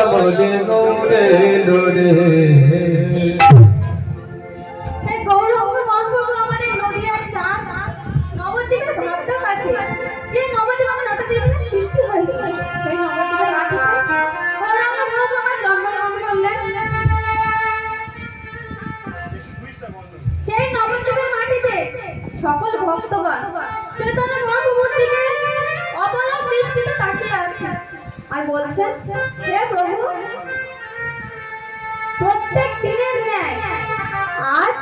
আমাদের গৌরে লোরে সকল ভক্তগণ চৈতন্য মহাপ্রভুর দিকে অবলক দৃষ্টিতে তাকিয়ে আছে আর বলছেন, হে প্রভু, প্রত্যেক দিনের ন্যায় আজ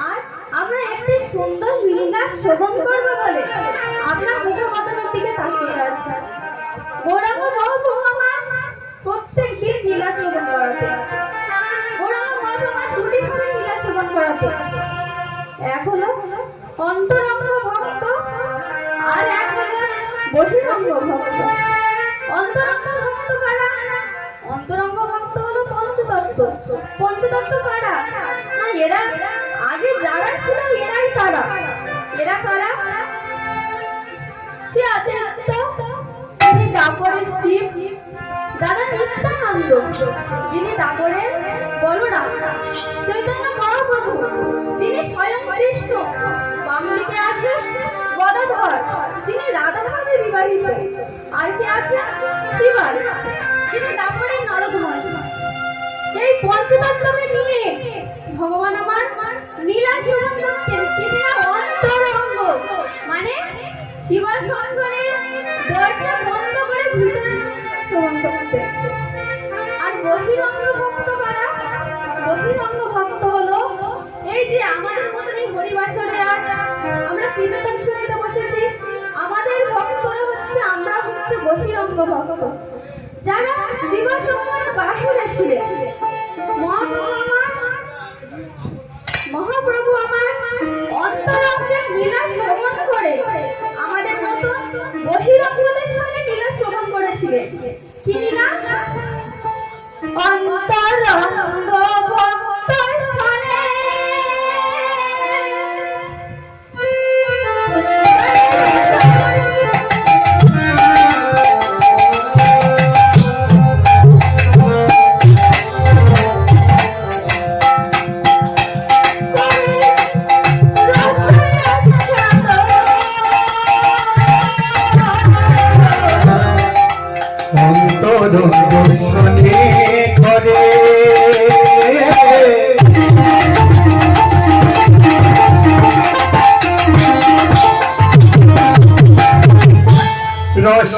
আমরা একটি সুন্দর লীলা শ্রবণ করব বলে আপনার মুখপত্রের দিকে তাকিয়ে আছে। গৌরাঙ্গ মহাপ্রভু আমার প্রত্যেক দিন লীলা শ্রবণ করাতে, গৌরাঙ্গ মহাপ্রভু আমার দুটি করে লীলা শ্রবণ করাতে, এক হলো অন্তরঙ্গ ভক্ত আর এক হলো বহিরঙ্গ ভক্ত। অন্তরঙ্গ ভক্ত কারা? অন্তরঙ্গ ভক্ত হলো পঞ্চতত্ত্ব। পঞ্চতত্ত্ব কারা? না, এরা আগে যারা ছিল এরাই তারা। এরা কারা? সে আছে যিনি দাপরের শিব, দাদা নিত্যানন্দ যিনি দাপরের বলরাম, চৈতন্য মহাপ্রভু তিনি স্বয়ং কৃষ্ণ, বাম দিকে আছে গদাধর যিনি রাধাভাবে বিবাহিত, আর কে আছে শিবাল যিনি দাপরের নরদময়। এই পঞ্চতত্ত্বকে নিয়ে ভগবান আমার লীলা শ্রবণ করতেন। তিনি অন্তরঙ্গ মানে শিবা শঙ্করের দরজা বন্ধ করে ভিতরে শ্রবণ করতেন। আর বহিরঙ্গ ভক্ত কারা? বহিরঙ্গ ভক্ত হলো এই যে আমাদের মতন এই হরিবাসরে আজ আমরা কীর্তন শুনতে বসেছি, আমাদের ভক্তরা হচ্ছে, আমরা হচ্ছে বহিরঙ্গ ভক্ত, যারা শিবা শঙ্কর বাহিরে ছিলেন। মহাপ্রভু আমার অন্তরঙ্গের লীলা শ্রবণ করে আমাদের মতো বহিরঙ্গদের সঙ্গে লীলা শ্রবণ করেছিলেন। কি লীলা? অন্তরঙ্গ ভক্ত শোনে দর্শনে করে রস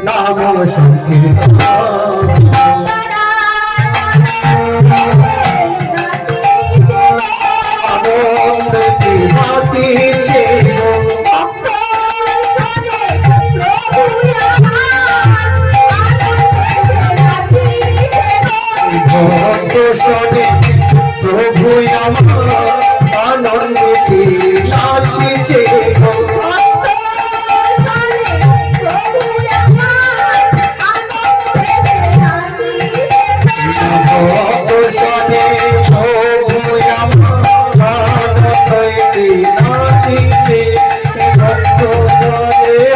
নাম সংকীর্তন প্রভু আমার